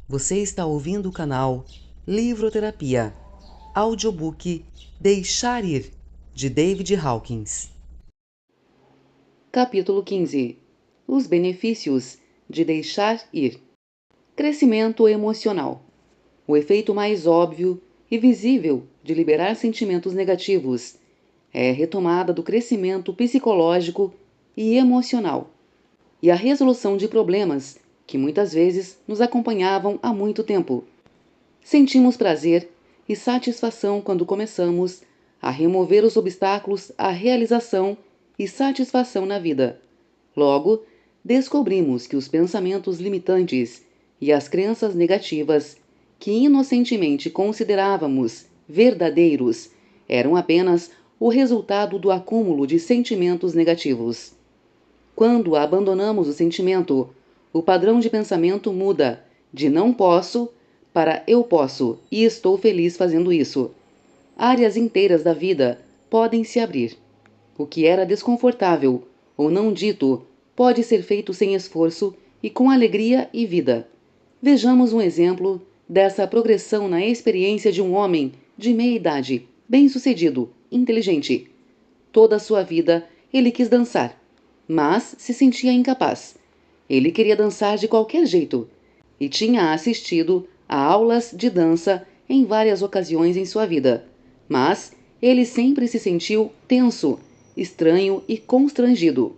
Você está ouvindo o canal Livroterapia, audiobook Deixar Ir, de David Hawkins. Capítulo 15. Os benefícios de deixar ir. Crescimento emocional. O efeito mais óbvio e visível de liberar sentimentos negativos é a retomada do crescimento psicológico e emocional e a resolução de problemas que muitas vezes nos acompanhavam há muito tempo. Sentimos prazer e satisfação quando começamos a remover os obstáculos à realização e satisfação na vida. Logo, descobrimos que os pensamentos limitantes e as crenças negativas que inocentemente considerávamos verdadeiros eram apenas o resultado do acúmulo de sentimentos negativos. Quando abandonamos o sentimento, o padrão de pensamento muda de não posso para eu posso e estou feliz fazendo isso. Áreas inteiras da vida podem se abrir. O que era desconfortável ou não dito pode ser feito sem esforço e com alegria e vida. Vejamos um exemplo dessa progressão na experiência de um homem de meia idade, bem-sucedido, inteligente. Toda a sua vida ele quis dançar, mas se sentia incapaz. Ele queria dançar de qualquer jeito e tinha assistido a aulas de dança em várias ocasiões em sua vida, mas ele sempre se sentiu tenso, estranho e constrangido.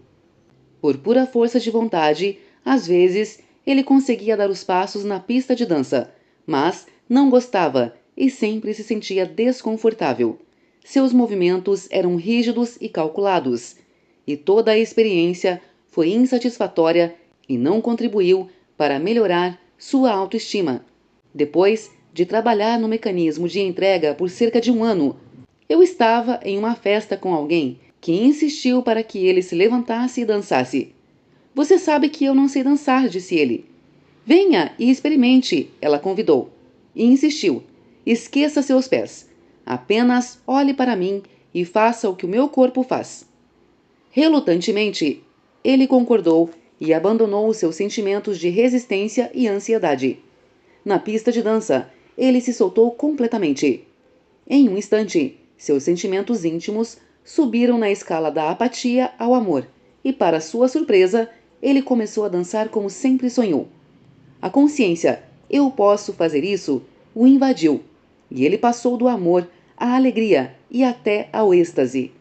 Por pura força de vontade, às vezes ele conseguia dar os passos na pista de dança, mas não gostava e sempre se sentia desconfortável. Seus movimentos eram rígidos e calculados, e toda a experiência foi insatisfatória e não contribuiu para melhorar sua autoestima. Depois de trabalhar no mecanismo de entrega por cerca de um ano, eu estava em uma festa com alguém que insistiu para que ele se levantasse e dançasse. Você sabe que eu não sei dançar, disse ele. Venha e experimente, ela convidou. E insistiu. Esqueça seus pés. Apenas olhe para mim e faça o que o meu corpo faz. Relutantemente, ele concordou e abandonou seus sentimentos de resistência e ansiedade. Na pista de dança, ele se soltou completamente. Em um instante, seus sentimentos íntimos subiram na escala da apatia ao amor, e, para sua surpresa, ele começou a dançar como sempre sonhou. A consciência, eu posso fazer isso, o invadiu, e ele passou do amor à alegria e até ao êxtase.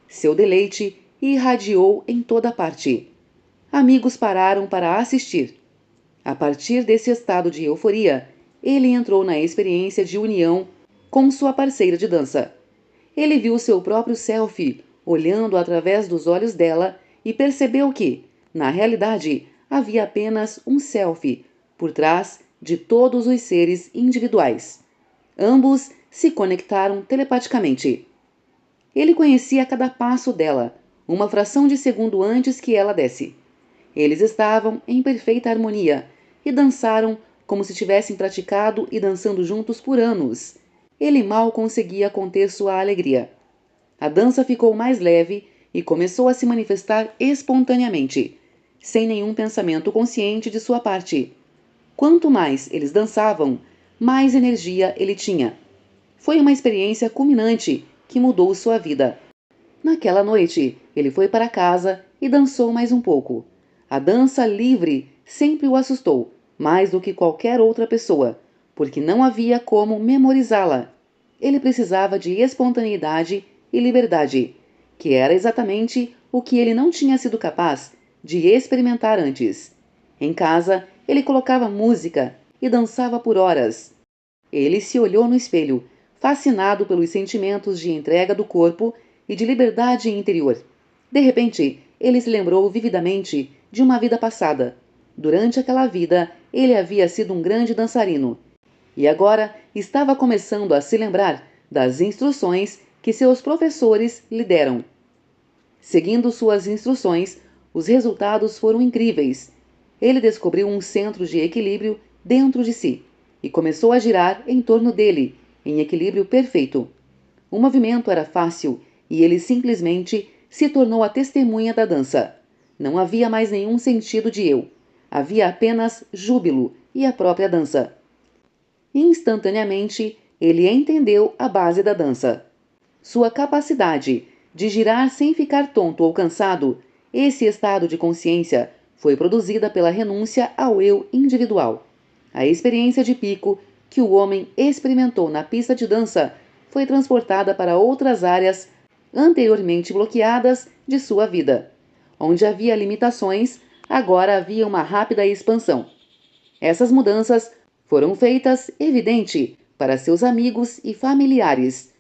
Seu deleite irradiou em toda parte. Amigos pararam para assistir. A partir desse estado de euforia, ele entrou na experiência de união com sua parceira de dança. Ele viu seu próprio selfie olhando através dos olhos dela e percebeu que, na realidade, havia apenas um selfie por trás de todos os seres individuais. Ambos se conectaram telepaticamente. Ele conhecia cada passo dela, uma fração de segundo antes que ela desse. Eles estavam em perfeita harmonia e dançaram como se tivessem praticado e dançando juntos por anos. Ele mal conseguia conter sua alegria. A dança ficou mais leve e começou a se manifestar espontaneamente, sem nenhum pensamento consciente de sua parte. Quanto mais eles dançavam, mais energia ele tinha. Foi uma experiência culminante que mudou sua vida. Naquela noite, ele foi para casa e dançou mais um pouco. A dança livre sempre o assustou, mais do que qualquer outra pessoa, porque não havia como memorizá-la. Ele precisava de espontaneidade e liberdade, que era exatamente o que ele não tinha sido capaz de experimentar antes. Em casa, ele colocava música e dançava por horas. Ele se olhou no espelho, fascinado pelos sentimentos de entrega do corpo e de liberdade interior. De repente, ele se lembrou vividamente de uma vida passada. Durante aquela vida, ele havia sido um grande dançarino. E agora estava começando a se lembrar das instruções que seus professores lhe deram. Seguindo suas instruções, os resultados foram incríveis. Ele descobriu um centro de equilíbrio dentro de si e começou a girar em torno dele, em equilíbrio perfeito. O movimento era fácil e ele simplesmente se tornou a testemunha da dança. Não havia mais nenhum sentido de eu. Havia apenas júbilo e a própria dança. Instantaneamente, ele entendeu a base da dança. Sua capacidade de girar sem ficar tonto ou cansado, esse estado de consciência foi produzida pela renúncia ao eu individual. A experiência de pico que o homem experimentou na pista de dança foi transportada para outras áreas anteriormente bloqueadas de sua vida. Onde havia limitações, agora havia uma rápida expansão. Essas mudanças foram feitas evidente para seus amigos e familiares.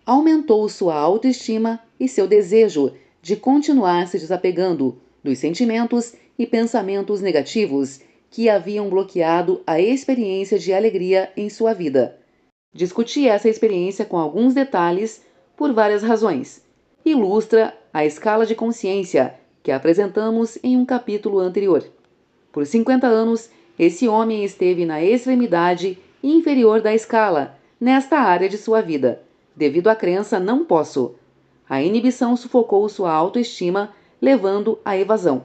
Aumentou sua autoestima e seu desejo de continuar se desapegando dos sentimentos e pensamentos negativos que haviam bloqueado a experiência de alegria em sua vida. Discuti essa experiência com alguns detalhes por várias razões. Ilustra a escala de consciência que apresentamos em um capítulo anterior. Por 50 anos, esse homem esteve na extremidade inferior da escala, nesta área de sua vida, devido à crença não posso. A inibição sufocou sua autoestima, levando à evasão.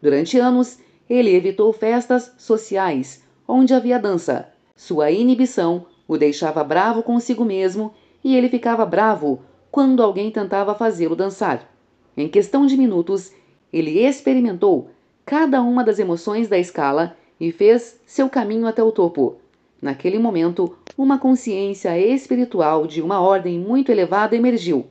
Durante anos, ele evitou festas sociais, onde havia dança. Sua inibição o deixava bravo consigo mesmo e ele ficava bravo quando alguém tentava fazê-lo dançar. Em questão de minutos, ele experimentou cada uma das emoções da escala e fez seu caminho até o topo. Naquele momento, uma consciência espiritual de uma ordem muito elevada emergiu.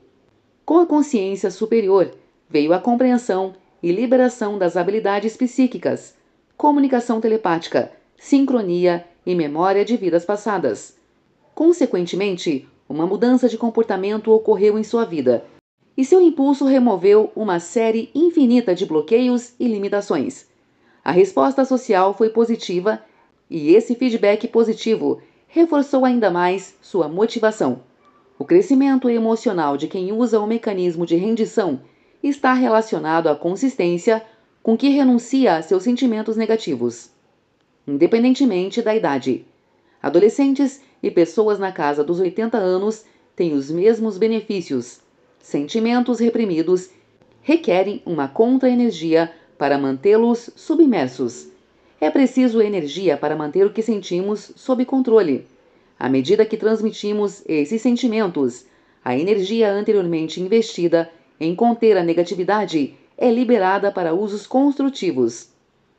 Com a consciência superior, veio a compreensão e liberação das habilidades psíquicas, comunicação telepática, sincronia e memória de vidas passadas. Consequentemente, uma mudança de comportamento ocorreu em sua vida, e seu impulso removeu uma série infinita de bloqueios e limitações. A resposta social foi positiva e esse feedback positivo reforçou ainda mais sua motivação. O crescimento emocional de quem usa o mecanismo de rendição está relacionado à consistência com que renuncia a seus sentimentos negativos, independentemente da idade. Adolescentes e pessoas na casa dos 80 anos têm os mesmos benefícios. Sentimentos reprimidos requerem uma contra-energia para mantê-los submersos. É preciso energia para manter o que sentimos sob controle. À medida que transmitimos esses sentimentos, a energia anteriormente investida em conter a negatividade é liberada para usos construtivos.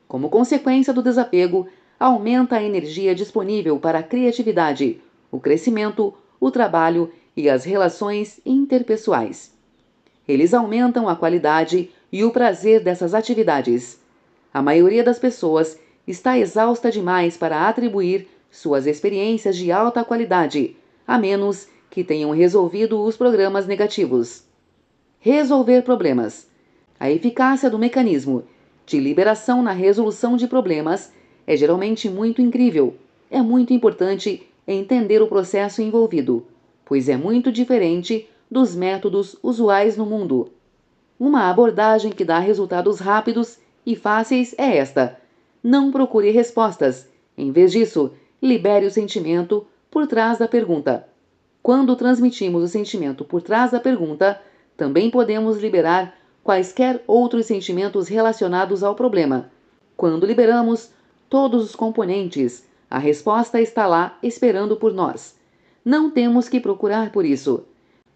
Como consequência do desapego, aumenta a energia disponível para a criatividade, o crescimento, o trabalho e as relações interpessoais. Eles aumentam a qualidade e o prazer dessas atividades. A maioria das pessoas está exausta demais para atribuir suas experiências de alta qualidade, a menos que tenham resolvido os programas negativos. Resolver problemas. A eficácia do mecanismo de liberação na resolução de problemas é geralmente muito incrível. É muito importante entender o processo envolvido, pois é muito diferente dos métodos usuais no mundo. Uma abordagem que dá resultados rápidos e fáceis é esta: não procure respostas. Em vez disso, libere o sentimento por trás da pergunta. Quando transmitimos o sentimento por trás da pergunta, também podemos liberar quaisquer outros sentimentos relacionados ao problema. Quando liberamos todos os componentes, a resposta está lá esperando por nós. Não temos que procurar por isso.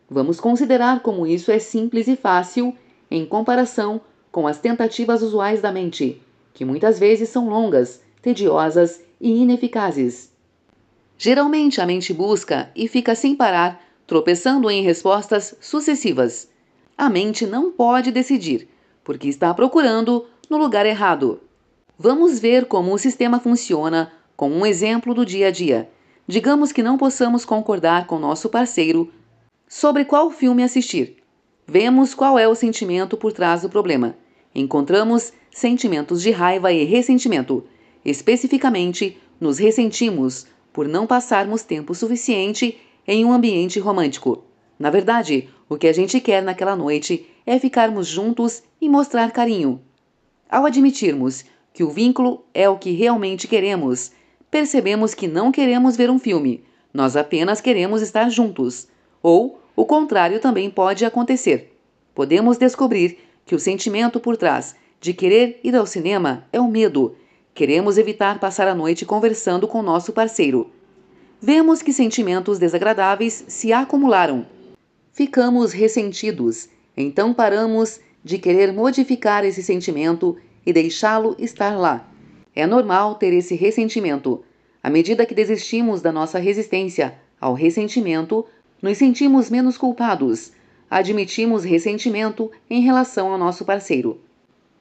Vamos considerar como isso é simples e fácil em comparação com as tentativas usuais da mente, que muitas vezes são longas, tediosas e ineficazes. Geralmente a mente busca e fica sem parar, tropeçando em respostas sucessivas. A mente não pode decidir, porque está procurando no lugar errado. Vamos ver como o sistema funciona com um exemplo do dia a dia. Digamos que não possamos concordar com nosso parceiro sobre qual filme assistir. Vemos qual é o sentimento por trás do problema. Encontramos sentimentos de raiva e ressentimento. Especificamente, nos ressentimos por não passarmos tempo suficiente em um ambiente romântico. Na verdade, o que a gente quer naquela noite é ficarmos juntos e mostrar carinho. Ao admitirmos que o vínculo é o que realmente queremos, percebemos que não queremos ver um filme, nós apenas queremos estar juntos. Ou o contrário também pode acontecer. Podemos descobrir que o sentimento por trás de querer ir ao cinema é o medo. Queremos evitar passar a noite conversando com nosso parceiro. Vemos que sentimentos desagradáveis se acumularam. Ficamos ressentidos, então paramos de querer modificar esse sentimento e deixá-lo estar lá. É normal ter esse ressentimento. À medida que desistimos da nossa resistência ao ressentimento, nos sentimos menos culpados. Admitimos ressentimento em relação ao nosso parceiro.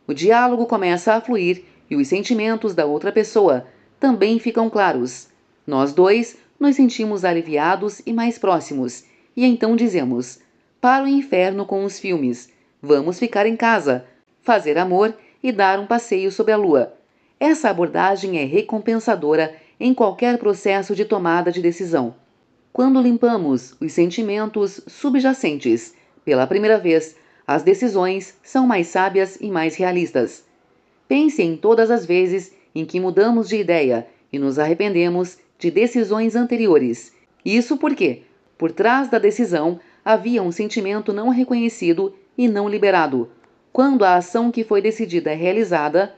O diálogo começa a fluir e os sentimentos da outra pessoa também ficam claros. Nós dois nos sentimos aliviados e mais próximos, e então dizemos: para o inferno com os filmes, vamos ficar em casa, fazer amor e dar um passeio sob a lua. Essa abordagem é recompensadora em qualquer processo de tomada de decisão. Quando limpamos os sentimentos subjacentes pela primeira vez, as decisões são mais sábias e mais realistas. Pense em todas as vezes em que mudamos de ideia e nos arrependemos de decisões anteriores. Isso porque, por trás da decisão, havia um sentimento não reconhecido e não liberado. Quando a ação que foi decidida é realizada,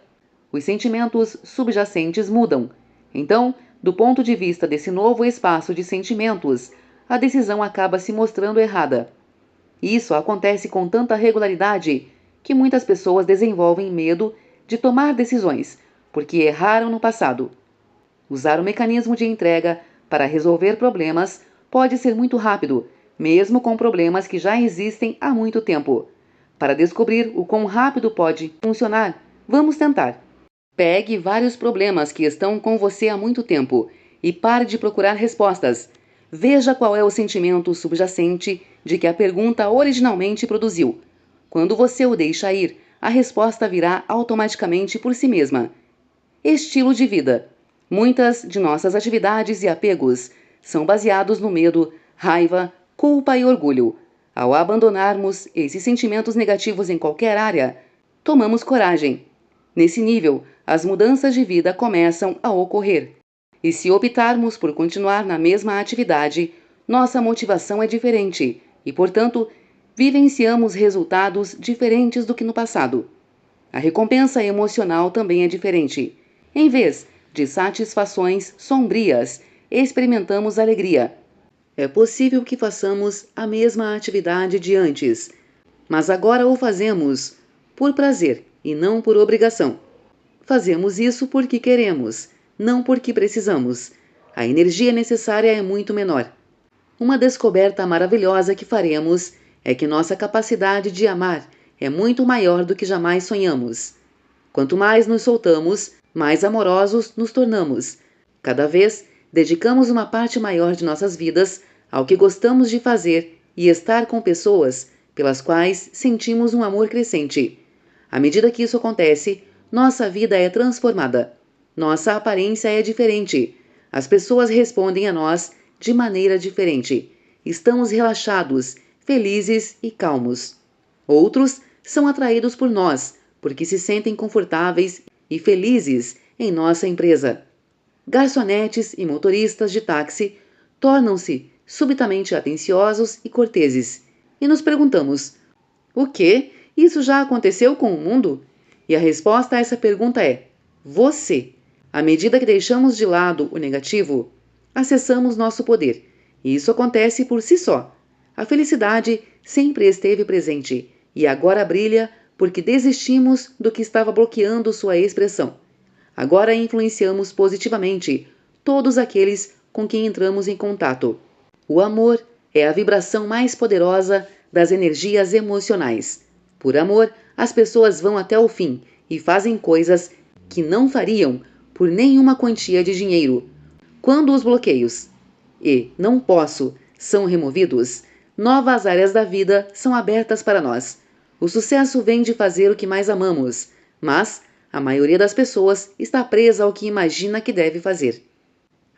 os sentimentos subjacentes mudam. Então, do ponto de vista desse novo espaço de sentimentos, a decisão acaba se mostrando errada. Isso acontece com tanta regularidade que muitas pessoas desenvolvem medo de tomar decisões, porque erraram no passado. Usar o mecanismo de entrega para resolver problemas pode ser muito rápido, mesmo com problemas que já existem há muito tempo. Para descobrir o quão rápido pode funcionar, vamos tentar. Pegue vários problemas que estão com você há muito tempo e pare de procurar respostas. Veja qual é o sentimento subjacente de que a pergunta originalmente produziu. Quando você o deixa ir, a resposta virá automaticamente por si mesma. Estilo de vida. Muitas de nossas atividades e apegos são baseados no medo, raiva, culpa e orgulho. Ao abandonarmos esses sentimentos negativos em qualquer área, tomamos coragem. Nesse nível, as mudanças de vida começam a ocorrer. E se optarmos por continuar na mesma atividade, nossa motivação é diferente e, portanto, vivenciamos resultados diferentes do que no passado. A recompensa emocional também é diferente. Em vez de satisfações sombrias, experimentamos alegria. É possível que façamos a mesma atividade de antes, mas agora o fazemos por prazer e não por obrigação. Fazemos isso porque queremos, não porque precisamos. A energia necessária é muito menor. Uma descoberta maravilhosa que faremos é que nossa capacidade de amar é muito maior do que jamais sonhamos. Quanto mais nos soltamos, mais amorosos nos tornamos. Cada vez dedicamos uma parte maior de nossas vidas ao que gostamos de fazer e estar com pessoas pelas quais sentimos um amor crescente. À medida que isso acontece, nossa vida é transformada. Nossa aparência é diferente. As pessoas respondem a nós de maneira diferente. Estamos relaxados, felizes e calmos. Outros são atraídos por nós, porque se sentem confortáveis e felizes em nossa empresa. Garçonetes e motoristas de táxi tornam-se subitamente atenciosos e corteses. E nos perguntamos: o quê? Isso já aconteceu com o mundo? E a resposta a essa pergunta é: você. À medida que deixamos de lado o negativo, acessamos nosso poder. E isso acontece por si só. A felicidade sempre esteve presente e agora brilha porque desistimos do que estava bloqueando sua expressão. Agora influenciamos positivamente todos aqueles com quem entramos em contato. O amor é a vibração mais poderosa das energias emocionais. Por amor, as pessoas vão até o fim e fazem coisas que não fariam por nenhuma quantia de dinheiro. Quando os bloqueios e não posso são removidos, novas áreas da vida são abertas para nós. O sucesso vem de fazer o que mais amamos, mas a maioria das pessoas está presa ao que imagina que deve fazer.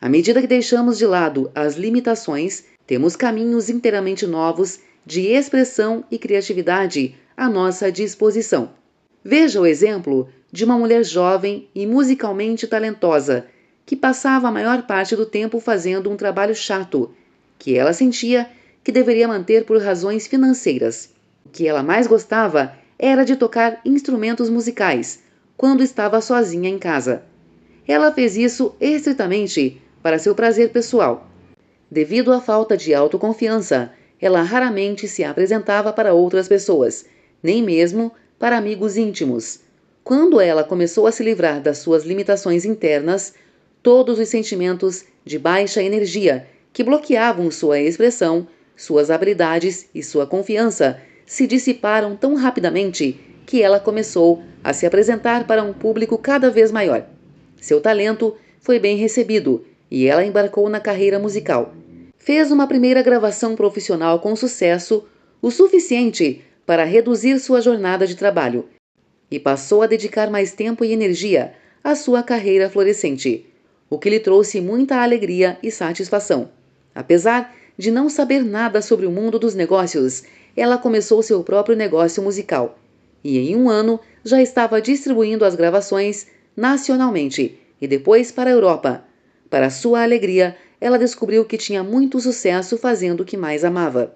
À medida que deixamos de lado as limitações, temos caminhos inteiramente novos de expressão e criatividade à nossa disposição. Veja o exemplo de uma mulher jovem e musicalmente talentosa, que passava a maior parte do tempo fazendo um trabalho chato, que ela sentia que deveria manter por razões financeiras. O que ela mais gostava era de tocar instrumentos musicais, quando estava sozinha em casa. Ela fez isso estritamente para seu prazer pessoal. Devido à falta de autoconfiança, ela raramente se apresentava para outras pessoas, nem mesmo para amigos íntimos. Quando ela começou a se livrar das suas limitações internas, todos os sentimentos de baixa energia que bloqueavam sua expressão, suas habilidades e sua confiança se dissiparam tão rapidamente que ela começou a se apresentar para um público cada vez maior. Seu talento foi bem recebido e ela embarcou na carreira musical. Fez uma primeira gravação profissional com sucesso, o suficiente para reduzir sua jornada de trabalho, e passou a dedicar mais tempo e energia à sua carreira florescente, o que lhe trouxe muita alegria e satisfação. Apesar de não saber nada sobre o mundo dos negócios, ela começou seu próprio negócio musical, e em um ano já estava distribuindo as gravações nacionalmente e depois para a Europa. Para sua alegria, ela descobriu que tinha muito sucesso fazendo o que mais amava.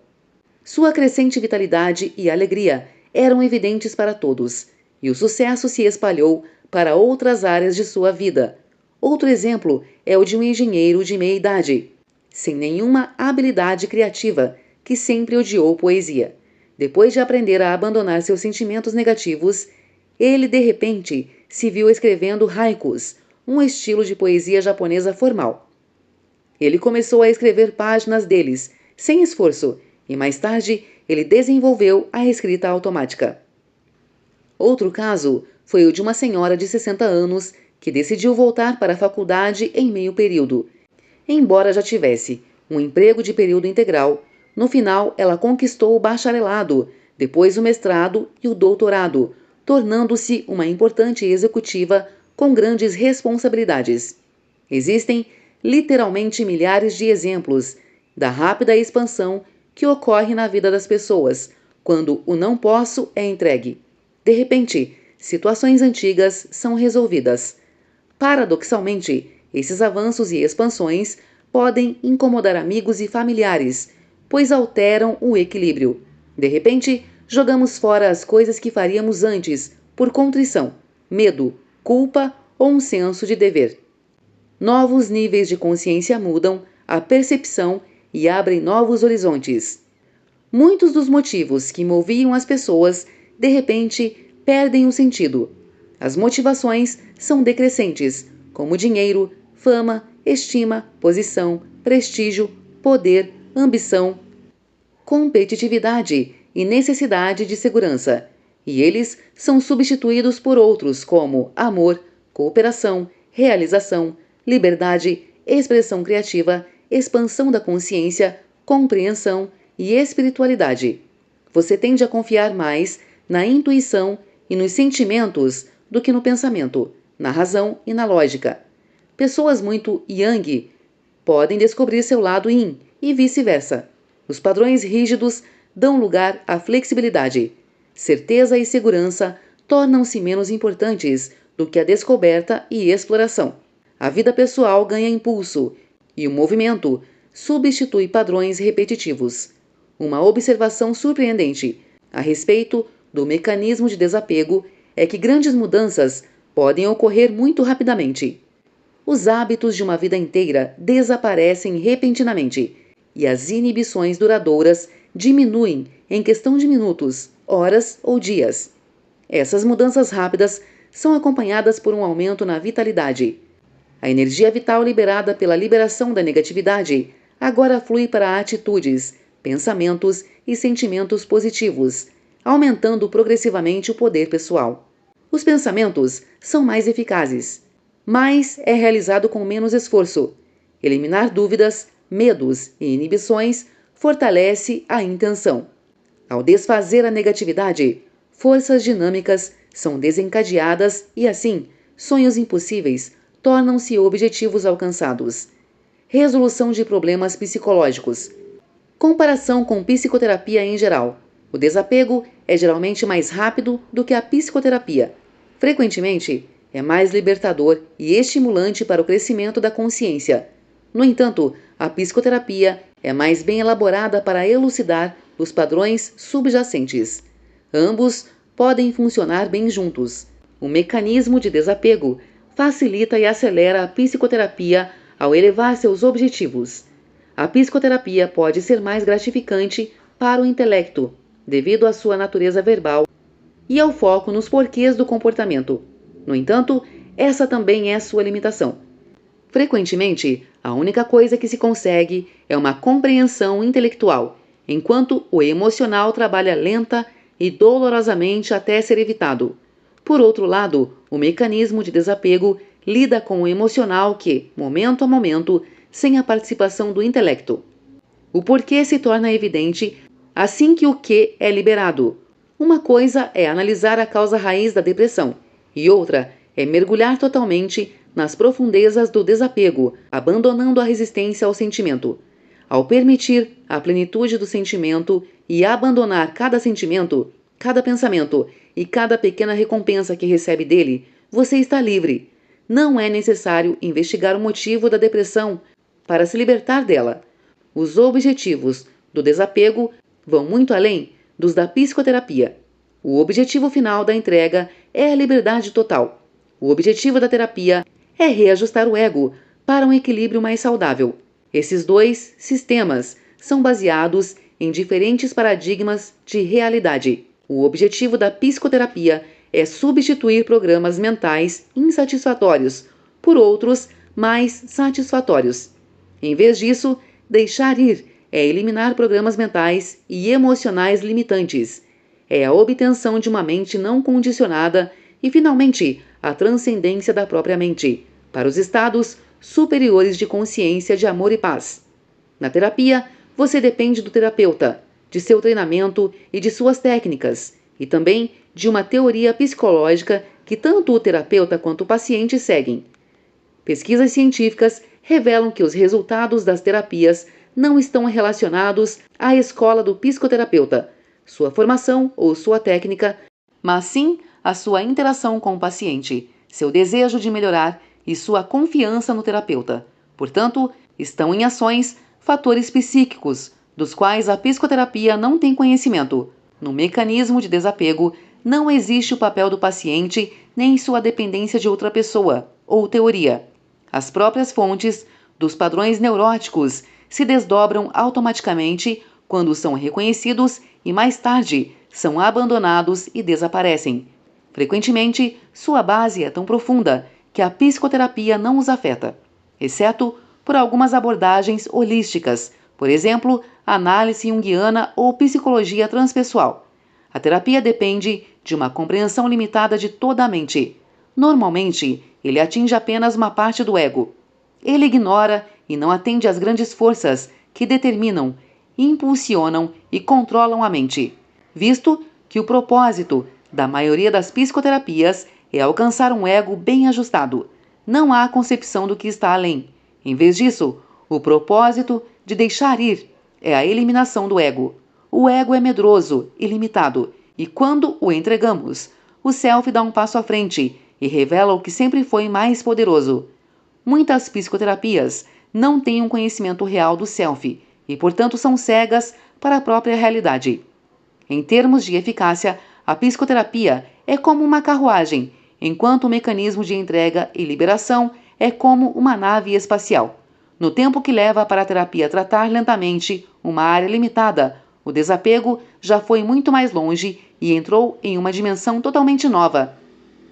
Sua crescente vitalidade e alegria eram evidentes para todos, e o sucesso se espalhou para outras áreas de sua vida. Outro exemplo é o de um engenheiro de meia-idade, sem nenhuma habilidade criativa, que sempre odiou poesia. Depois de aprender a abandonar seus sentimentos negativos, ele de repente se viu escrevendo haikus, um estilo de poesia japonesa formal. Ele começou a escrever páginas deles, sem esforço, e mais tarde ele desenvolveu a escrita automática. Outro caso foi o de uma senhora de 60 anos que decidiu voltar para a faculdade em meio período. Embora já tivesse um emprego de período integral, no final ela conquistou o bacharelado, depois o mestrado e o doutorado, tornando-se uma importante executiva com grandes responsabilidades. Existem literalmente milhares de exemplos da rápida expansão que ocorre na vida das pessoas quando o não posso é entregue. De repente, situações antigas são resolvidas. Paradoxalmente, esses avanços e expansões podem incomodar amigos e familiares, pois alteram o equilíbrio. De repente, jogamos fora as coisas que faríamos antes por contrição, medo, culpa ou um senso de dever. Novos níveis de consciência mudam a percepção e abrem novos horizontes. Muitos dos motivos que moviam as pessoas, de repente, perdem o sentido. As motivações são decrescentes, como dinheiro, fama, estima, posição, prestígio, poder, ambição, competitividade e necessidade de segurança. E eles são substituídos por outros como amor, cooperação, realização, liberdade, expressão criativa, expansão da consciência, compreensão e espiritualidade. Você tende a confiar mais na intuição e nos sentimentos do que no pensamento, na razão e na lógica. Pessoas muito yang podem descobrir seu lado yin e vice-versa. Os padrões rígidos dão lugar à flexibilidade. Certeza e segurança tornam-se menos importantes do que a descoberta e exploração. A vida pessoal ganha impulso e o movimento substitui padrões repetitivos. Uma observação surpreendente a respeito do mecanismo de desapego é que grandes mudanças podem ocorrer muito rapidamente. Os hábitos de uma vida inteira desaparecem repentinamente e as inibições duradouras diminuem em questão de minutos, horas ou dias. Essas mudanças rápidas são acompanhadas por um aumento na vitalidade. A energia vital liberada pela liberação da negatividade agora flui para atitudes, pensamentos e sentimentos positivos, aumentando progressivamente o poder pessoal. Os pensamentos são mais eficazes, mas é realizado com menos esforço. Eliminar dúvidas, medos e inibições fortalece a intenção. Ao desfazer a negatividade, forças dinâmicas são desencadeadas e, assim, sonhos impossíveis tornam-se objetivos alcançados. Resolução de problemas psicológicos. Comparação com psicoterapia em geral. O desapego é geralmente mais rápido do que a psicoterapia. Frequentemente, é mais libertador e estimulante para o crescimento da consciência. No entanto, a psicoterapia é mais bem elaborada para elucidar os padrões subjacentes. Ambos podem funcionar bem juntos. O mecanismo de desapego facilita e acelera a psicoterapia ao elevar seus objetivos. A psicoterapia pode ser mais gratificante para o intelecto, devido à sua natureza verbal e ao foco nos porquês do comportamento. No entanto, essa também é sua limitação. Frequentemente, a única coisa que se consegue é uma compreensão intelectual, enquanto o emocional trabalha lenta e dolorosamente até ser evitado. Por outro lado, o mecanismo de desapego lida com o emocional que, momento a momento, sem a participação do intelecto. O porquê se torna evidente assim que o que é liberado. Uma coisa é analisar a causa raiz da depressão, e outra é mergulhar totalmente nas profundezas do desapego, abandonando a resistência ao sentimento. Ao permitir a plenitude do sentimento e abandonar cada sentimento, cada pensamento e cada pequena recompensa que recebe dele, você está livre. Não é necessário investigar o motivo da depressão para se libertar dela. Os objetivos do desapego vão muito além dos da psicoterapia. O objetivo final da entrega é a liberdade total. O objetivo da terapia é reajustar o ego para um equilíbrio mais saudável. Esses dois sistemas são baseados em diferentes paradigmas de realidade. O objetivo da psicoterapia é substituir programas mentais insatisfatórios por outros mais satisfatórios. Em vez disso, deixar ir é eliminar programas mentais e emocionais limitantes. É a obtenção de uma mente não condicionada e, finalmente, a transcendência da própria mente para os estados superiores de consciência de amor e paz. Na terapia, você depende do terapeuta, de seu treinamento e de suas técnicas, e também de uma teoria psicológica que tanto o terapeuta quanto o paciente seguem. Pesquisas científicas revelam que os resultados das terapias não estão relacionados à escola do psicoterapeuta, sua formação ou sua técnica, mas sim à sua interação com o paciente, seu desejo de melhorar e sua confiança no terapeuta. Portanto, estão em ações fatores psíquicos, dos quais a psicoterapia não tem conhecimento. No mecanismo de desapego, não existe o papel do paciente nem sua dependência de outra pessoa ou teoria. As próprias fontes dos padrões neuróticos se desdobram automaticamente quando são reconhecidos e mais tarde são abandonados e desaparecem. Frequentemente, sua base é tão profunda que a psicoterapia não os afeta, exceto por algumas abordagens holísticas, por exemplo, análise junguiana ou psicologia transpessoal. A terapia depende de uma compreensão limitada de toda a mente. Normalmente, ele atinge apenas uma parte do ego. Ele ignora e não atende às grandes forças que determinam, impulsionam e controlam a mente, visto que o propósito da maioria das psicoterapias é alcançar um ego bem ajustado. Não há concepção do que está além. Em vez disso, o propósito de deixar ir é a eliminação do ego. O ego é medroso e limitado, e quando o entregamos, o self dá um passo à frente e revela o que sempre foi mais poderoso. Muitas psicoterapias não têm um conhecimento real do self e, portanto, são cegas para a própria realidade. Em termos de eficácia, a psicoterapia é como uma carruagem, enquanto o mecanismo de entrega e liberação é como uma nave espacial. No tempo que leva para a terapia tratar lentamente uma área limitada, o desapego já foi muito mais longe e entrou em uma dimensão totalmente nova.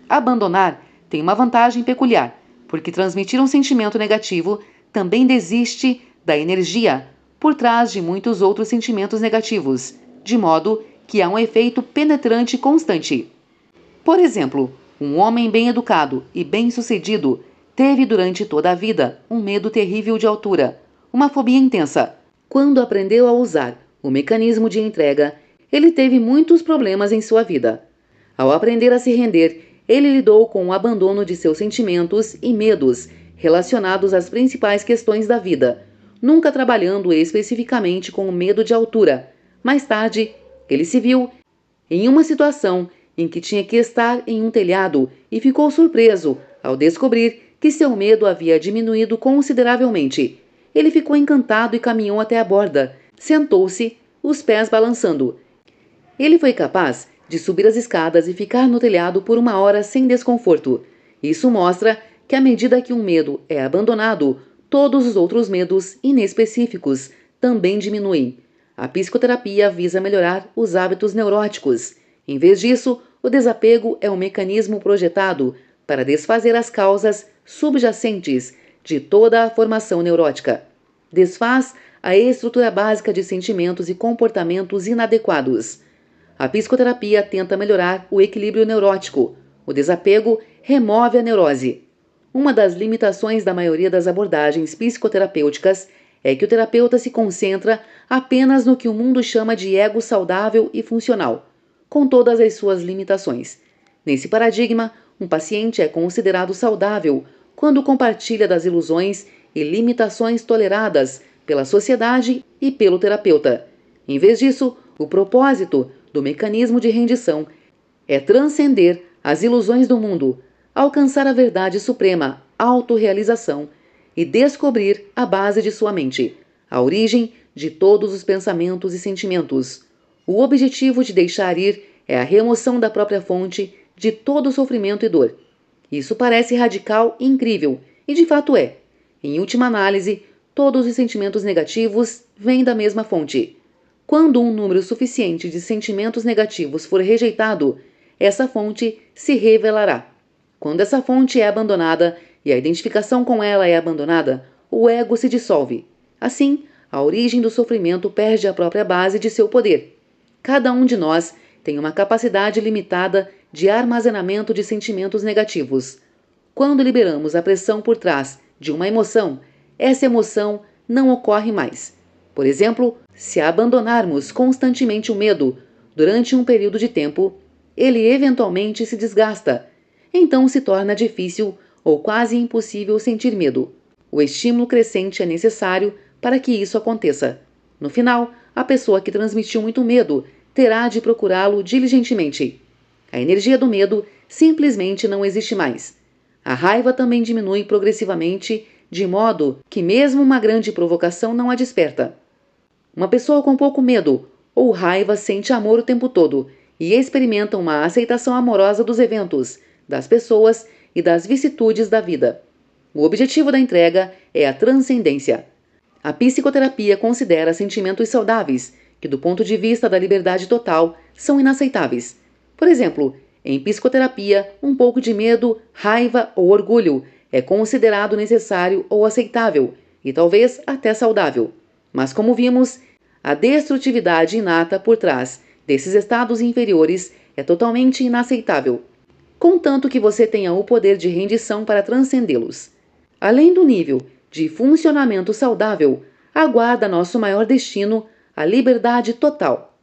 Abandonar tem uma vantagem peculiar, porque transmitir um sentimento negativo também desiste da energia por trás de muitos outros sentimentos negativos, de modo que há um efeito penetrante constante. Por exemplo, um homem bem educado e bem-sucedido teve durante toda a vida um medo terrível de altura, uma fobia intensa. Quando aprendeu a usar o mecanismo de entrega, ele teve muitos problemas em sua vida. Ao aprender a se render, ele lidou com o abandono de seus sentimentos e medos relacionados às principais questões da vida, nunca trabalhando especificamente com o medo de altura. Mais tarde, ele se viu em uma situação em que tinha que estar em um telhado e ficou surpreso ao descobrir que seu medo havia diminuído consideravelmente. Ele ficou encantado e caminhou até a borda. Sentou-se, os pés balançando. Ele foi capaz de subir as escadas e ficar no telhado por 1 hora sem desconforto. Isso mostra que à medida que um medo é abandonado, Todos os outros medos inespecíficos também diminuem. A psicoterapia visa melhorar os hábitos neuróticos. Em vez disso, o desapego é um mecanismo projetado para desfazer as causas subjacentes de toda a formação neurótica. Desfaz a estrutura básica de sentimentos e comportamentos inadequados. A psicoterapia tenta melhorar o equilíbrio neurótico. O desapego remove a neurose. Uma das limitações da maioria das abordagens psicoterapêuticas é que o terapeuta se concentra apenas no que o mundo chama de ego saudável e funcional, com todas as suas limitações. Nesse paradigma, um paciente é considerado saudável quando compartilha das ilusões e limitações toleradas pela sociedade e pelo terapeuta. Em vez disso, o propósito do mecanismo de rendição é transcender as ilusões do mundo, alcançar a verdade suprema, autorrealização, e descobrir a base de sua mente, a origem de todos os pensamentos e sentimentos. O objetivo de deixar ir é a remoção da própria fonte de todo sofrimento e dor. Isso parece radical e incrível, e de fato é. Em última análise, todos os sentimentos negativos vêm da mesma fonte. Quando um número suficiente de sentimentos negativos for rejeitado, essa fonte se revelará. Quando essa fonte é abandonada e a identificação com ela é abandonada, o ego se dissolve. Assim, a origem do sofrimento perde a própria base de seu poder. Cada um de nós tem uma capacidade limitada de armazenamento de sentimentos negativos. Quando liberamos a pressão por trás de uma emoção, essa emoção não ocorre mais. Por exemplo, se abandonarmos constantemente o medo durante um período de tempo, ele eventualmente se desgasta. Então se torna difícil ou quase impossível sentir medo. O estímulo crescente é necessário para que isso aconteça. No final, a pessoa que transmitiu muito medo terá de procurá-lo diligentemente. A energia do medo simplesmente não existe mais. A raiva também diminui progressivamente, de modo que mesmo uma grande provocação não a desperta. Uma pessoa com pouco medo ou raiva sente amor o tempo todo e experimenta uma aceitação amorosa dos eventos, das pessoas e das vicissitudes da vida. O objetivo da entrega é a transcendência. A psicoterapia considera sentimentos saudáveis, que do ponto de vista da liberdade total, são inaceitáveis. Por exemplo, em psicoterapia, um pouco de medo, raiva ou orgulho é considerado necessário ou aceitável, e talvez até saudável. Mas como vimos, a destrutividade inata por trás desses estados inferiores é totalmente inaceitável, contanto que você tenha o poder de rendição para transcendê-los. Além do nível de funcionamento saudável, aguarda nosso maior destino, a liberdade total.